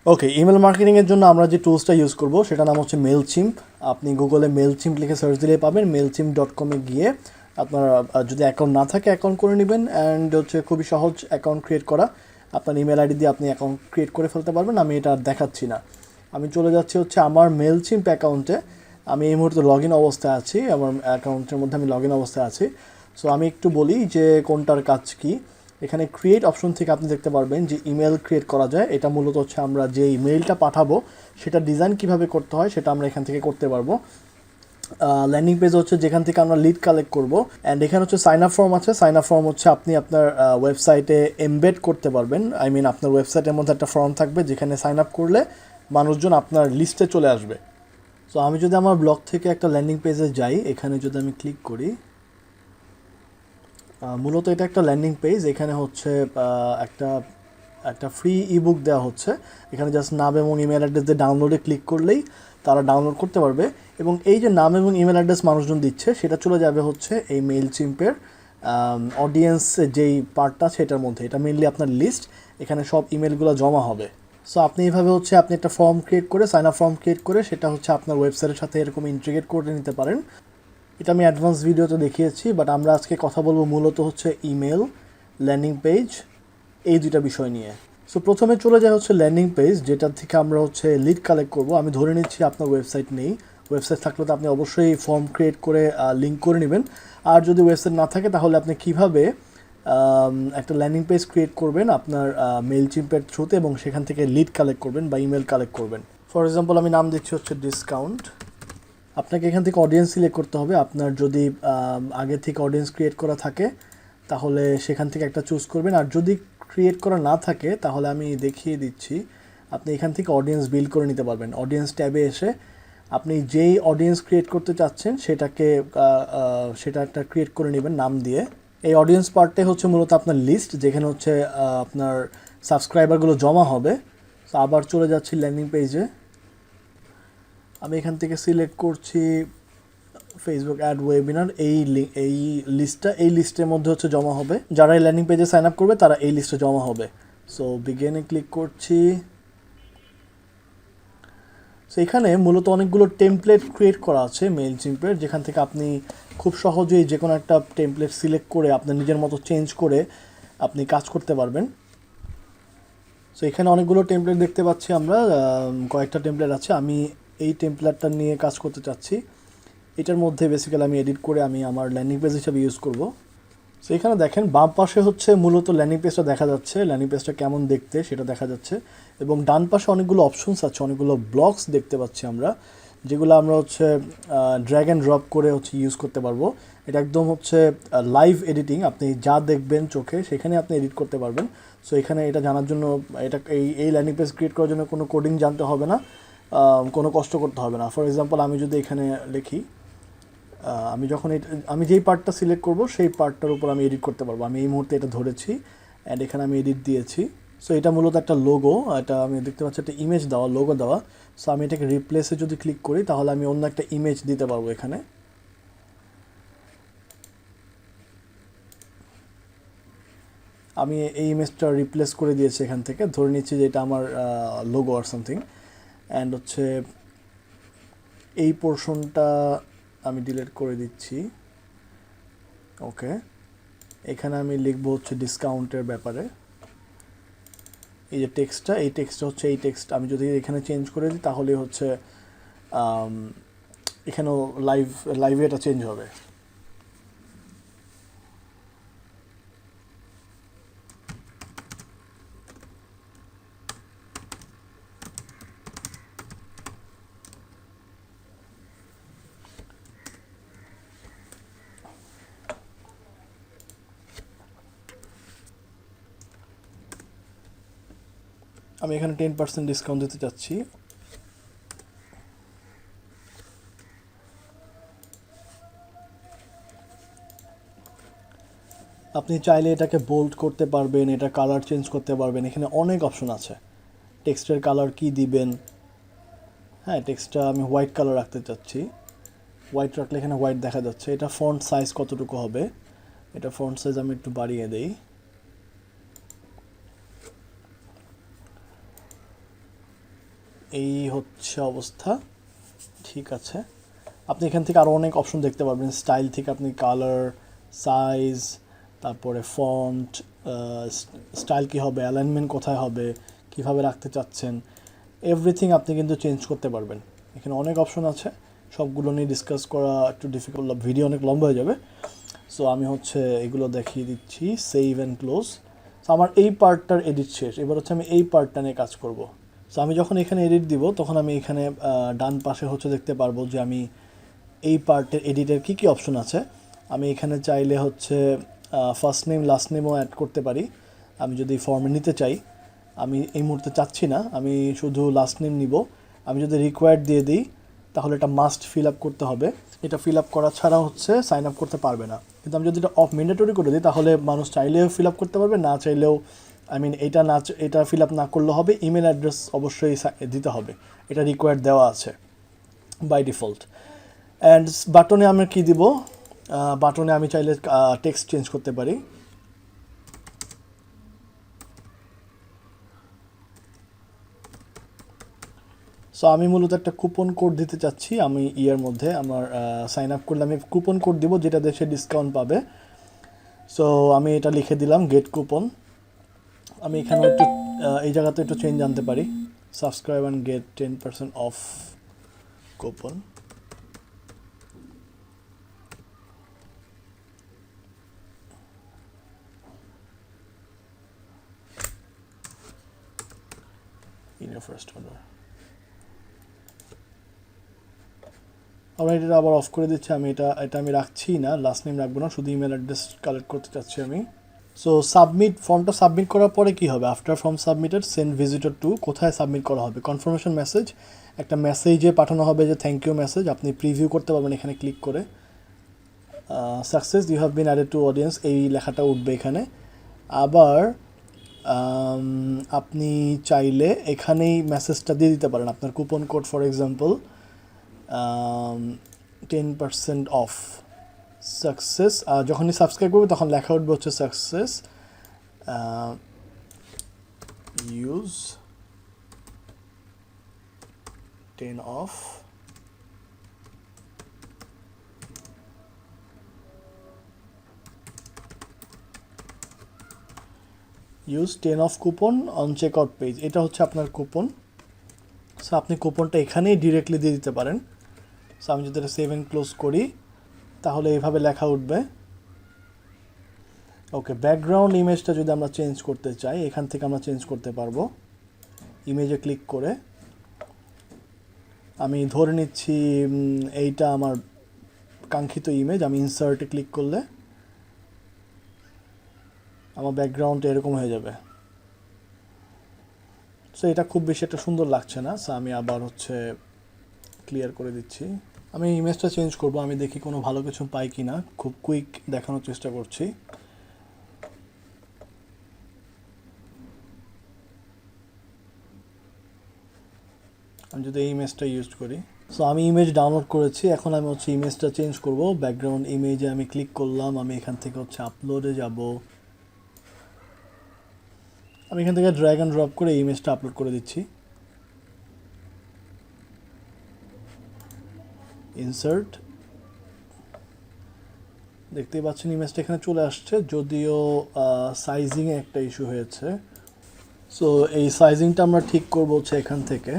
ওকে, email মার্কেটিংয়ের জন্য আমরা যে টুলসটা ইউজ করব সেটার নাম হচ্ছে মেলচিম্প। আপনি গুগলে মেলচিম্প লিখে সার্চ দিলেই পাবেন। mailchimp.com-এ গিয়ে আপনার যদি অ্যাকাউন্ট না থাকে অ্যাকাউন্ট করে নেবেন, অ্যান্ড হচ্ছে খুবই সহজ অ্যাকাউন্ট ক্রিয়েট করা। আপনার ইমেল আইডি দিয়ে আপনি অ্যাকাউন্ট ক্রিয়েট করে ফেলতে পারবেন। আমি এটা আর দেখাচ্ছি না, আমি চলে যাচ্ছি হচ্ছে আমার মেলচিম্প অ্যাকাউন্টে। আমি এই মুহূর্তে লগ ইন অবস্থায় আছি, আমার অ্যাকাউন্টের মধ্যে আমি লগ ইন অবস্থায় আছি। সো আমি একটু বলি যে কোনটার কাজ কী। এখানে ক্রিয়েট অপশন থেকে আপনি দেখতে পারবেন যে ইমেল ক্রিয়েট করা যায়। এটা মূলত হচ্ছে আমরা যে ইমেলটা পাঠাবো সেটা ডিজাইন কিভাবে করতে হয় সেটা আমরা এখান থেকে করতে পারবো। ল্যান্ডিং পেজ হচ্ছে যেখান থেকে আমরা লিড কালেক্ট করবো, অ্যান্ড এখানে হচ্ছে সাইন আপ ফর্ম আছে। সাইন আপ ফর্ম হচ্ছে আপনি আপনার ওয়েবসাইটে এমবেড করতে পারবেন। আই মিন আপনার ওয়েবসাইটের মধ্যে একটা ফর্ম থাকবে যেখানে সাইন আপ করলে মানুষজন আপনার লিস্টে চলে আসবে। সো আমি যদি আমার ব্লগ থেকে একটা ল্যান্ডিং পেজে যাই, এখানে যদি আমি ক্লিক করি, মূলত এটা একটা ল্যান্ডিং পেজ। এখানে হচ্ছে একটা একটা ফ্রি ইবুক দেওয়া হচ্ছে। এখানে জাস্ট নাম এবং ইমেল অ্যাড্রেস দিয়ে ডাউনলোডে ক্লিক করলেই তারা ডাউনলোড করতে পারবে, এবং এই যে নাম এবং ইমেল অ্যাড্রেস মানুষজন দিচ্ছে সেটা চলে যাবে হচ্ছে এই মেইলচিম্পের অডিয়েন্স যেই পার্টটা সেটার মধ্যে। এটা মেনলি আপনার লিস্ট, এখানে সব ইমেলগুলো জমা হবে। সো আপনি এইভাবে হচ্ছে আপনি একটা ফর্ম ক্রিয়েট করে, সাইন আপ ফর্ম ক্রিয়েট করে সেটা হচ্ছে আপনার ওয়েবসাইটের সাথে এরকম ইন্টিগ্রেট করে নিতে পারেন। এটা আমি অ্যাডভান্স ভিডিওতে দেখিয়েছি, বাট আমরা আজকে কথা বলবো মূলত হচ্ছে ইমেল, ল্যান্ডিং পেজ, এই দুইটা বিষয় নিয়ে। সো প্রথমে চলে যায় হচ্ছে ল্যান্ডিং পেজ, যেটা থেকে আমরা হচ্ছে লিড কালেক্ট করব। আমি ধরে নিচ্ছি আপনার ওয়েবসাইট নেই। ওয়েবসাইট থাকলে তো আপনি অবশ্যই ফর্ম ক্রিয়েট করে লিঙ্ক করে নেবেন। আর যদি ওয়েবসাইট না থাকে তাহলে আপনি কিভাবে একটা ল্যান্ডিং পেজ ক্রিয়েট করবেন আপনার মেইলচিম্পের থ্রুতে, এবং সেখান থেকে লিড কালেক্ট করবেন বা ইমেল কালেক্ট করবেন। ফর এক্সাম্পল আমি নাম দিচ্ছি হচ্ছে ডিসকাউন্ট। আপনাকে এখান থেকে অডিয়েন্স সিলেক্ট করতে হবে। আপনার যদি আগে থেকে অডিয়েন্স ক্রিয়েট করা থাকে তাহলে সেখান থেকে একটা চুজ করবেন, আর যদি ক্রিয়েট করা না থাকে তাহলে আমি দেখিয়ে দিচ্ছি, আপনি এখান থেকে অডিয়েন্স বিল্ড করে নিতে পারবেন। অডিয়েন্স ট্যাবে এসে আপনি যেই অডিয়েন্স ক্রিয়েট করতে চাচ্ছেন সেটা একটা ক্রিয়েট করে নেবেন নাম দিয়ে। এই অডিয়েন্স পার্টটাই হচ্ছে মূলত আপনার লিস্ট, যেখানে হচ্ছে আপনার সাবস্ক্রাইবারগুলো জমা হবে। তো আবার চলে যাচ্ছি ল্যান্ডিং পেজে। আমি এখান থেকে সিলেক্ট করছি ফেসবুক অ্যাড ওয়েবিনার। এই লিস্টটা এই লিস্টের মধ্যে হচ্ছে জমা হবে। যারা এই ল্যান্ডিং পেজে সাইন আপ করবে তারা এই লিস্টে জমা হবে। সো বিগিনে ক্লিক করছি। সো এখানে মূলত অনেকগুলো টেমপ্লেট ক্রিয়েট করা আছে মেইলচিম্পের, যেখান থেকে আপনি খুব সহজেই যে কোনো একটা টেমপ্লেট সিলেক্ট করে আপনার নিজের মতো চেঞ্জ করে আপনি কাজ করতে পারবেন। সো এখানে অনেকগুলো টেমপ্লেট দেখতে পাচ্ছি আমরা, কয়েকটা টেমপ্লেট আছে। আমি এই টেমপ্লেটটা নিয়ে কাজ করতে চাচ্ছি। এটার মধ্যে বেসিক্যালি আমি এডিট করে আমি আমার ল্যান্ডিং পেজ হিসাবে ইউজ করব। সো এখানে দেখেন বাম পাশে হচ্ছে মূলত ল্যান্ডিং পেজটা দেখা যাচ্ছে, ল্যান্ডিং পেজটা কেমন দেখতে সেটা দেখা যাচ্ছে, এবং ডান পাশে অনেকগুলো অপশনস আছে, অনেকগুলো ব্লকস দেখতে পাচ্ছি আমরা, যেগুলো আমরা হচ্ছে ড্র্যাগ অ্যান্ড ড্রপ করে হচ্ছে ইউজ করতে পারবো। এটা একদম হচ্ছে লাইভ এডিটিং, আপনি যা দেখবেন চোখে সেখানে আপনি এডিট করতে পারবেন। সো এখানে এটা জানার জন্য, এটা এই ল্যান্ডিং পেজ ক্রিয়েট করার জন্য কোনো কোডিং জানতে হবে না, কোনো কষ্ট করতে হবে না। ফর এক্সাম্পল আমি যদি এখানে লিখি, আমি যেই পার্টটা সিলেক্ট করব সেই পার্টটার উপর আমি এডিট করতে পারবো। আমি এই মুহূর্তে এটা ধরেছি অ্যান্ড এখানে আমি এডিট দিয়েছি। সো এটা মূলত একটা লোগো, এটা আমি দেখতে পাচ্ছি একটা ইমেজ দেওয়া, লোগো দেওয়া। সো আমি এটাকে রিপ্লেসে যদি ক্লিক করি তাহলে আমি অন্য একটা ইমেজ দিতে পারবো এখানে। আমি এই ইমেজটা রিপ্লেস করে দিয়েছি এখান থেকে, ধরে নিচ্ছি যে এটা আমার লোগো আর সামথিং, অ্যান্ড হচ্ছে এই পোর্শনটা আমি ডিলিট করে দিচ্ছি। ওকে, এখানে আমি লিখবো হচ্ছে ডিসকাউন্টের ব্যাপারে। এই যে টেক্সটটা, এই টেক্সটটা হচ্ছে এই টেক্সট আমি যদি এখানে চেঞ্জ করে দিই তাহলে হচ্ছে এখানেও লাইভে এটা চেঞ্জ হবে। আমি এখানে 10% ডিসকাউন্ট দিতে চাচ্ছি। আপনি চাইলে এটাকে বোল্ড করতে পারবেন, এটা কালার চেঞ্জ করতে পারবেন, এখানে অনেক অপশন আছে। টেক্সটের কালার কি দিবেন, হ্যাঁ টেক্সটটা আমি হোয়াইট কালার রাখতে চাচ্ছি। হোয়াইট রাখলে এখানে হোয়াইট দেখা যাচ্ছে। এটা ফন্ট সাইজ কতটুকু হবে, এটা ফন্ট সাইজ আমি একটু বাড়িয়ে দেই। এই হচ্ছে অবস্থা, ঠিক আছে। আপনি এখান থেকে আরও অনেক অপশন দেখতে পারবেন, স্টাইল থেকে আপনি কালার, সাইজ, তারপরে ফন্ট, স্টাইল কী হবে, অ্যালাইনমেন্ট কোথায় হবে, কীভাবে রাখতে চাচ্ছেন, এভরিথিং আপনি কিন্তু চেঞ্জ করতে পারবেন। এখানে অনেক অপশন আছে, সবগুলো নিয়ে ডিসকাস করা একটু ডিফিকাল্ট, ভিডিও অনেক লম্বা হয়ে যাবে। সো আমি হচ্ছে এগুলো দেখিয়ে দিচ্ছি, সেভ অ্যান্ড ক্লোজ। সো আমার এই পার্টটার এডিট শেষ, এবার হচ্ছে আমি এই পার্টটা নিয়ে কাজ করব। সো আমি যখন এখানে এডিট দিব তখন আমি এখানে ডান পাশে হচ্ছে দেখতে পারবো যে আমি এই পার্টের এডিটের কী কী অপশন আছে। আমি এখানে চাইলে হচ্ছে ফার্স্ট নেম লাস্ট নেমও অ্যাড করতে পারি আমি যদি ফর্মে নিতে চাই। আমি এই মুহূর্তে চাচ্ছি না, আমি শুধু লাস্ট নেম নিব। আমি যদি রিকোয়ার্ড দিয়ে দিই তাহলে এটা মাস্ট ফিল আপ করতে হবে, এটা ফিল আপ করা ছাড়া হচ্ছে সাইন আপ করতে পারবে না। কিন্তু আমি যদি এটা অফ ম্যান্ডেটরি করে দিই তাহলে মানুষ চাইলেও ফিল আপ করতে পারবে, না চাইলেও এটা ফিল আপ না করলে হবে, ইমেল অ্যাড্রেস অবশ্যই দিতে হবে, এটা রিকোয়ার্ড দেওয়া আছে বাই ডিফল্ট। অ্যান্ড বাটনে আমরা কী দিব, বাটনে আমি চাইলে টেক্সট চেঞ্জ করতে পারি। সো আমি মূলত একটা কুপন কোড দিতে চাচ্ছি, আমি ইয়ের মধ্যে আমার সাইন আপ করলে আমি কুপন কোড দিব যেটা দেশে ডিসকাউন্ট পাবে। সো আমি এটা লিখে দিলাম গেট কুপন। আমি এখানে একটু এই জায়গাতে একটু চেঞ্জ আনতে পারি, subscribe and get 10% off coupon. In your first order. আমরা এটা আবার অফ করে দিচ্ছি, আমি এটা আমি রাখছি না, লাস্ট নেম রাখবো না, শুধু ইমেল অ্যাড্রেস কালেক্ট করতে চাচ্ছি আমি। সো সাবমিট, ফর্মটা সাবমিট করার পরে কী হবে, after form submitted send visitor to, কোথায় সাবমিট করা হবে, কনফার্মেশন মেসেজ, একটা মেসেজে পাঠানো হবে যে থ্যাংক ইউ মেসেজ, আপনি প্রিভিউ করতে পারবেন এখানে ক্লিক করে। Success, you have been added to audience, এই লেখাটা উঠবে এখানে। আবার আপনি চাইলে এখানেই মেসেজটা দিয়ে দিতে পারেন, আপনার coupon code for example 10% off success. যখনই সাবস্ক্রাইব করবে তখন লেখা উঠবে হচ্ছে success, use 10 off use 10 off coupon on check out page, এটা হচ্ছে আপনার কুপন। সো আপনি কুপনটা এখানেই ডিরেক্টলি দিয়ে দিতে পারেন। সো আমি যদি এটা সেভ অ্যান্ড ক্লোজ করি তাহলে এইভাবে লেখা উঠবে। ওকে, ব্যাকগ্রাউন্ড ইমেজটা যদি আমরা চেঞ্জ করতে চাই এখান থেকে আমরা চেঞ্জ করতে পারবো, ইমেজে ক্লিক করে। আমি ধরে নিচ্ছি এইটা আমার কাঙ্ক্ষিত ইমেজ, আমি ইনসার্টে ক্লিক করলে আমার ব্যাকগ্রাউন্ড এরকম হয়ে যাবে। সো এটা খুব বেশি একটা সুন্দর লাগছে না, সো আমি আবার হচ্ছে ক্লিয়ার করে দিচ্ছি। আমি ইমেজটা চেঞ্জ করব, আমি দেখি কোনো ভালো কিছু পাই কি না, খুব কুইক দেখানোর চেষ্টা করছি। আমি যদি এই ইমেজটা ইউজ করি, সো আমি ইমেজ ডাউনলোড করেছি, এখন আমি হচ্ছে ইমেজটা চেঞ্জ করব। ব্যাকগ্রাউন্ড ইমেজে আমি ক্লিক করলাম, আমি এখান থেকে হচ্ছে আপলোডে যাব, আমি এখান থেকে ড্র্যাগ অ্যান্ড ড্রপ করে ইমেজটা আপলোড করে দিচ্ছি। ইনসার্ট, দেখতেই পাচ্ছেন ইমেজটা এখানে চলে আসছে, যদিও সাইজিংয়ে একটা ইস্যু হয়েছে। সো এই সাইজিংটা আমরা ঠিক করবো হচ্ছে এখান থেকে,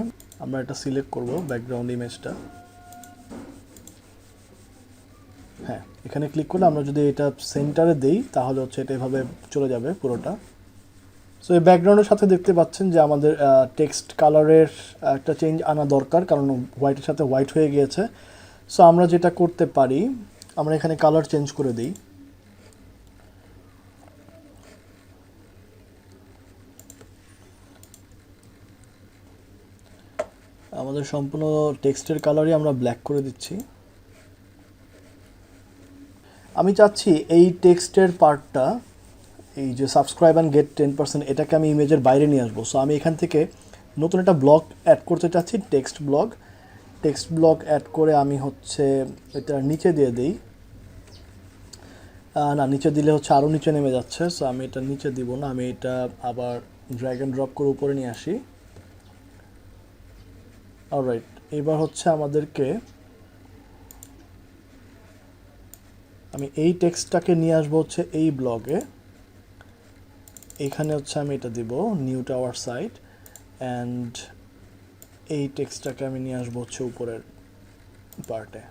আমরা এটা সিলেক্ট করব ব্যাকগ্রাউন্ড ইমেজটা। হ্যাঁ, এখানে ক্লিক করলে আমরা যদি এটা সেন্টারে দেই তাহলে হচ্ছে এটা এভাবে চলে যাবে পুরোটা। সো এই ব্যাকগ্রাউন্ডের সাথে দেখতে পাচ্ছেন যে আমাদের টেক্সট কালারের একটা চেঞ্জ আনা দরকার, কারণ হোয়াইটের সাথে হোয়াইট হয়ে গিয়েছে। সো আমরা যেটা করতে পারি, আমরা এখানে কালার চেঞ্জ করে দিই। আমাদের সম্পূর্ণ টেক্সটের কালারই আমরা ব্ল্যাক করে দিচ্ছি। আমি চাচ্ছি এই টেক্সটের পার্টটা, এই যে সাবস্ক্রাইব অ্যান্ড গেট 10%, এটাকে আমি ইমেজের বাইরে নিয়ে আসবো। সো আমি এখান থেকে নতুন একটা ব্লগ অ্যাড করতে চাচ্ছি, টেক্সট ব্লগ অ্যাড করে আমি হচ্ছে এটা নিচে দিয়ে দিই। না, নিচে দিলে হচ্ছে আরও নিচে নেমে যাচ্ছে, সো আমি এটা নিচে দিব না, আমি এটা আবার ড্র্যাগ অ্যান্ড ড্রপ করে উপরে নিয়ে আসি। অলরাইট, এবার হচ্ছে আমাদেরকে আমি এই টেক্সটটাকে নিয়ে আসবো হচ্ছে এই ব্লগে। এখানে হচ্ছে আমি এটা দিব নিউ টাওয়ার সাইট, অ্যান্ড এই টেক্সটটাকে আমি নিয়ে আসবো হচ্ছে উপরের পার্টে।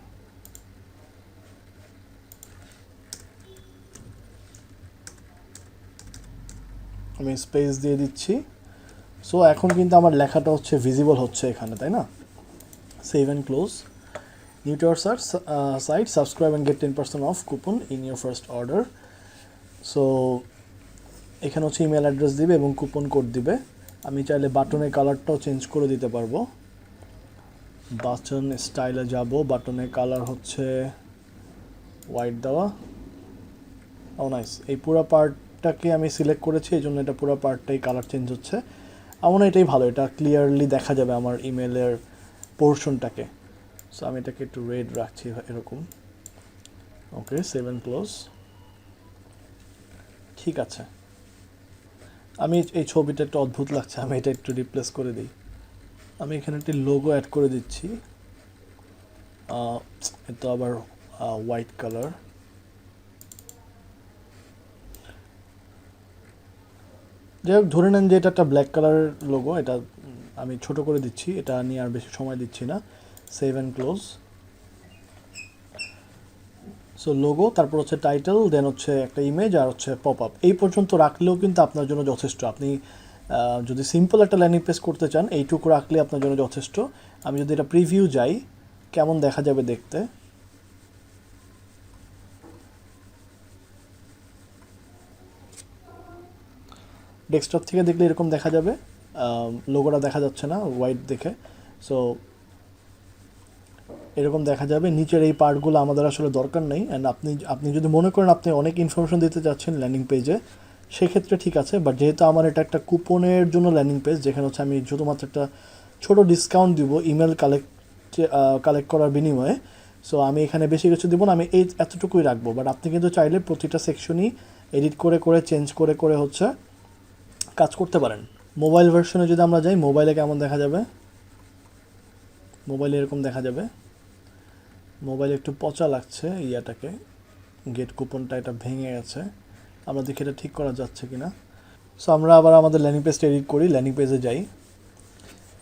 আমি স্পেস দিয়ে দিচ্ছি। সো এখন কিন্তু আমার লেখাটা হচ্ছে ভিজিবল হচ্ছে এখানে, তাই না? Save and close. New to our site, subscribe and get 10% off coupon in your first order. So এখানে হচ্ছে ইমেল অ্যাড্রেস দিবে এবং কুপন কোড দিবে। আমি চাইলে বাটনের কালারটাও চেঞ্জ করে দিতে পারবো। বাটন স্টাইলে যাব, বাটনের কালার হচ্ছে হোয়াইট দেওয়া। ও নাইস, এই পুরো পার্টটাকে আমি সিলেক্ট করেছি, এই জন্য এটা পুরো পার্টটাই কালার চেঞ্জ হচ্ছে। আমার এটাই ভালো, এটা ক্লিয়ারলি দেখা যাবে আমার ইমেলের পোর্শনটাকে। সো আমি এটাকে একটু রেড রাখছি এরকম। ওকে, সেভ অ্যান্ড ক্লোজ। ঠিক আছে, আমি এই ছবিটা একটু অদ্ভুত লাগছে, আমি এটা একটু রিপ্লেস করে দিই। আমি এখানে একটি লোগো অ্যাড করে দিচ্ছি। এটা আবার হোয়াইট কালার। যাই হোক, ধরে নেন যে এটা একটা ব্ল্যাক কালারের লোগো, এটা আমি ছোট করে দিচ্ছি, এটা নিয়ে আর বেশি সময় দিচ্ছি না। Save and close. So logo, তারপর হচ্ছে টাইটেল, দেন হচ্ছে একটা ইমেজ, আর হচ্ছে পপ আপ। এই পর্যন্ত রাখলেও কিন্তু আপনার জন্য যথেষ্ট। আপনি যদি সিম্পল একটা ল্যান্ডিং পেজ করতে চান, এইটুকু রাখলে আপনার জন্য যথেষ্ট। আমি যদি এটা প্রিভিউ যাই, কেমন দেখা যাবে দেখতে। ডেস্কটপ থেকে দেখলে এরকম দেখা যাবে, লোগোটা দেখা যাচ্ছে না হোয়াইট দেখে। সো এরকম দেখা যাবে। নিচের এই পার্টগুলো আমাদের আসলে দরকার নেই। অ্যান্ড আপনি যদি মনে করেন আপনি অনেক ইনফরমেশন দিতে চাচ্ছেন ল্যান্ডিং পেজে, সেক্ষেত্রে ঠিক আছে। বাট যেহেতু আমার এটা একটা কুপনের জন্য ল্যান্ডিং পেজ, যেখানে হচ্ছে আমি শুধুমাত্র একটা ছোটো ডিসকাউন্ট দিব ইমেল কালেক্ট করার বিনিময়ে, সো আমি এখানে বেশি কিছু দিব না, আমি এতটুকুই রাখবো। বাট আপনি কিন্তু চাইলে প্রতিটা সেকশনই এডিট করে করে চেঞ্জ করে করে হচ্ছে কাজ করতে পারেন। মোবাইল ভার্সনে যদি আমরা যাই, মোবাইলে কেমন দেখা যাবে? মোবাইলে এরকম দেখা যাবে। মোবাইলে একটু পচা লাগছে ইয়াটাকে, গেট কুপনটা এটা ভেঙে গেছে। আমরা দেখি এটা ঠিক করা যাচ্ছে কি না। সো আমরা আবার আমাদের ল্যান্ডিং পেজটা এডিট করি, ল্যান্ডিং পেজে যাই।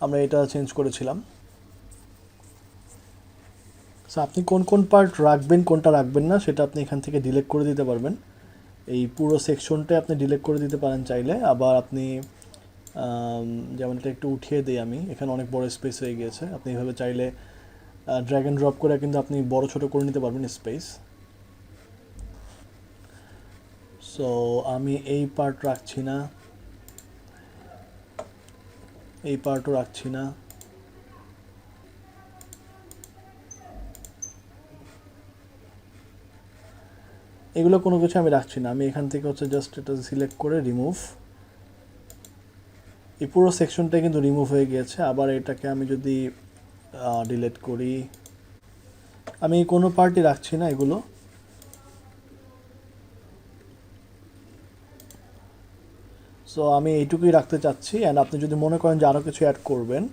আমরা এটা চেঞ্জ করেছিলাম। সো আপনি কোন কোন পার্ট রাখবেন, কোনটা রাখবেন না, সেটা আপনি এখান থেকে ডিলিট করে দিতে পারবেন। এই পুরো সেকশনটাই আপনি ডিলিট করে দিতে পারেন চাইলে। আবার আপনি যেমন এটা একটু উঠিয়ে দিই আমি, এখানে অনেক বড় স্পেস হয়ে গিয়েছে। আপনি এভাবে চাইলে ড্র্যাগ অ্যান্ড ড্রপ করে কিন্তু আপনি বড় ছোট করে নিতে পারবেন স্পেস। সো আমি এই পার্ট রাখছি না, এই পার্টও রাখছি না। এগুলো কোনো কিছু আমি রাখছি না। আমি এখান থেকে হচ্ছে জাস্ট এটা সিলেক্ট করে রিমুভ। এই পুরো সেকশনটা কিন্তু রিমুভ হয়ে গিয়েছে। আবার এটাকে আমি যদি ডিলিট করি, আমি কোনো পার্টই রাখছি না এগুলো। সো আমি এইটুকুই রাখতে চাচ্ছি। অ্যান্ড আপনি যদি মনে করেন যে আরও কিছু অ্যাড করবেন,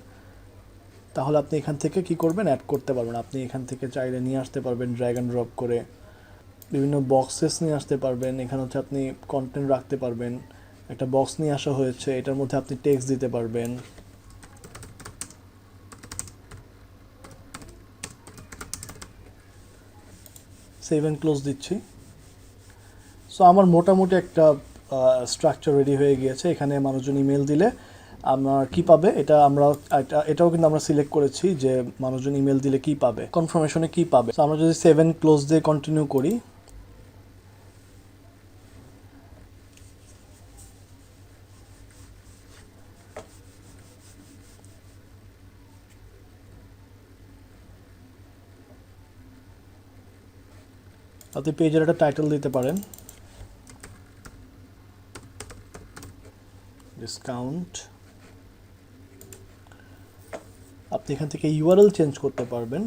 তাহলে আপনি এখান থেকে কি করবেন, অ্যাড করতে পারবেন। আপনি এখান থেকে চাইলে নিয়ে আসতে পারবেন ড্র্যাগ অ্যান্ড ড্রপ করে, বিভিন্ন বক্সেস নিয়ে আসতে পারবেন। এখানে হচ্ছে আপনি কন্টেন্ট রাখতে পারবেন। একটা বক্স নিয়ে আসা হয়েছে, এটার মধ্যে আপনি টেক্সট দিতে পারবেন। সেভ অ্যান্ড ক্লোজ দিচ্ছি। সো আমার মোটামুটি একটা স্ট্রাকচার রেডি হয়ে গিয়েছে। এখানে মানুষজন ইমেল দিলে আমার কি পাবে, এটাও কিন্তু আমরা সিলেক্ট করেছি যে মানুষজন ইমেল দিলে কি পাবে, কনফার্মেশনে কি পাবে। সো আমরা যদি 7 ক্লোজ দিয়ে কন্টিনিউ করি, আপনি পেজের একটা টাইটেল দিতে পারেন, ডিসকাউন্ট। আপনি এখান থেকে ইউআরএল চেঞ্জ করতে পারবেন।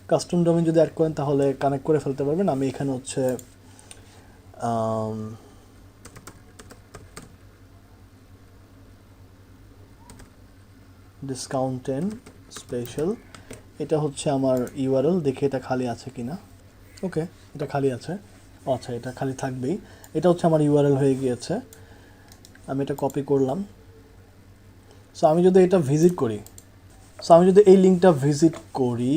কাস্টম ডোমেইন যদি অ্যাড করেন তাহলে কানেক্ট করে ফেলতে পারবেন। আমি এখানে হচ্ছে ডিসকাউন্ট 10 স্পেশাল, এটা হচ্ছে আমার ইউআরএল, দেখে এটা খালি আছে কিনা। ওকে, এটা খালি আছে। আচ্ছা, এটা খালি থাকবেই। এটা হচ্ছে আমার ইউআরএল হয়ে গিয়েছে। আমি এটা কপি করলাম। সো আমি যদি এটা ভিজিট করি, সো আমি যদি এই লিঙ্কটা ভিজিট করি,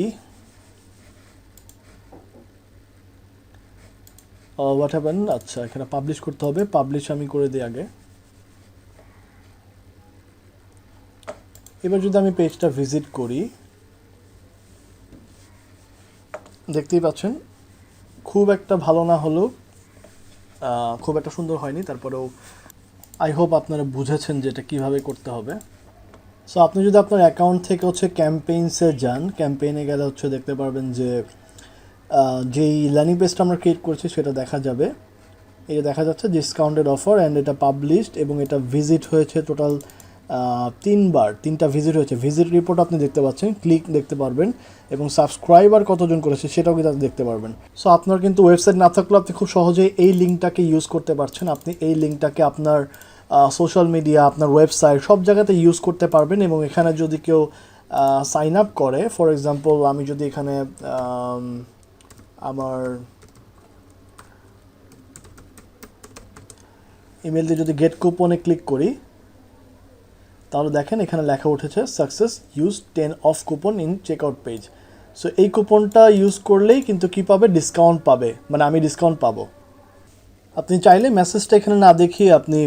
হোয়াট হ্যাপেন, আচ্ছা এখানে পাবলিশ করতে হবে, পাবলিশ আমি করে দিই আগে। এবার যদি আমি পেজটা ভিজিট করি, দেখতেই পাচ্ছেন খুব একটা ভালো না হলেও খুব একটা সুন্দর হয়নি, তারপরেও আই হোপ আপনারা বুঝেছেন যে এটা কীভাবে করতে হবে। সো আপনি যদি আপনার অ্যাকাউন্ট থেকে হচ্ছে ক্যাম্পেইনসে যান, ক্যাম্পেইনে গেলে হচ্ছে দেখতে পারবেন যে যেই ল্যান্ডিং পেজটা আমরা ক্রিয়েট করছি সেটা দেখা যাবে। এটা দেখা যাচ্ছে ডিসকাউন্টেড অফার অ্যান্ড এটা পাবলিশড, এবং এটা ভিজিট হয়েছে টোটাল 3টা ভিজিট হয়েছে। ভিজিট রিপোর্ট আপনি দেখতে পাচ্ছেন, ক্লিক দেখতে পারবেন, এবং সাবস্ক্রাইবার কতজন করেছে সেটাও কিন্তু আপনি দেখতে পারবেন। সো আপনার কিন্তু ওয়েবসাইট না থাকলেও আপনি খুব সহজেই এই লিঙ্কটাকে ইউজ করতে পারছেন। আপনি এই লিঙ্কটাকে আপনার সোশ্যাল মিডিয়া, আপনার ওয়েবসাইট সব জায়গাতে ইউজ করতে পারবেন। এবং এখানে যদি কেউ সাইন আপ করে, ফর এক্সাম্পল আমি যদি এখানে আমার ইমেল দিয়ে যদি গেট কুপনে ক্লিক করি, তাহলে দেখেন এখানে লেখা উঠেছে success use 10 off coupon in check out page. So এই কুপনটা ইউজ করলেই কিন্তু কী পাবে, ডিসকাউন্ট পাবে, মানে আমি ডিসকাউন্ট পাবো। আপনি চাইলে মেসেজটা এখানে না দেখিয়ে আপনি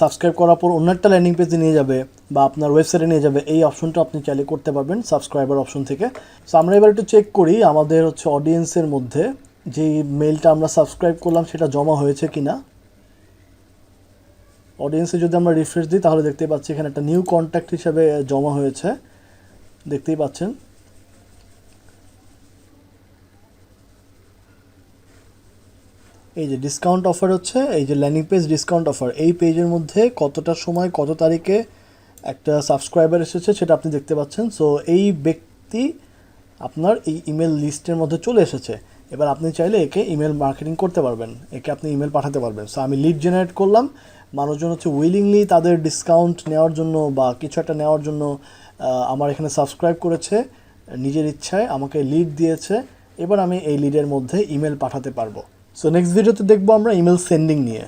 সাবস্ক্রাইব করার পর অন্য একটা ল্যান্ডিং পেজে নিয়ে যাবে বা আপনার ওয়েবসাইটে নিয়ে যাবে, এই অপশনটা আপনি চাইলে করতে পারবেন সাবস্ক্রাইবার অপশন থেকে। সো আমরা এবার একটু চেক করি আমাদের হচ্ছে অডিয়েন্সের মধ্যে যেই মেলটা আমরা সাবস্ক্রাইব করলাম সেটা জমা হয়েছে কিনা। অডিয়েন্সে যদি আমরা রিফ্রেশ দিই তাহলে দেখতেই পাচ্ছি এখানে একটা নিউ কন্ট্যাক্ট হিসেবে জমা হয়েছে, দেখতেই পাচ্ছেন। এই যে ডিসকাউন্ট অফার হচ্ছে, এই যে ল্যান্ডিং পেজ ডিসকাউন্ট অফার, এই পেজের মধ্যে কতটার সময় কত তারিখে একটা সাবস্ক্রাইবার এসেছে সেটা আপনি দেখতে পাচ্ছেন। সো এই ব্যক্তি আপনার এই ইমেল লিস্টের মধ্যে চলে এসেছে। এবার আপনি চাইলে একে ইমেল মার্কেটিং করতে পারবেন, একে আপনি ইমেল পাঠাতে পারবেন। সো আমি লিড জেনারেট করলাম, মানুষজন হচ্ছে উইলিংলি তাদের ডিসকাউন্ট নেওয়ার জন্য বা কিছু একটা নেওয়ার জন্য আমার এখানে সাবস্ক্রাইব করেছে, নিজের ইচ্ছায় আমাকে লিড দিয়েছে। এবার আমি এই লিডের মধ্যে ইমেল পাঠাতে পারবো। সো নেক্সট ভিডিওতে দেখবো আমরা ইমেল সেন্ডিং নিয়ে।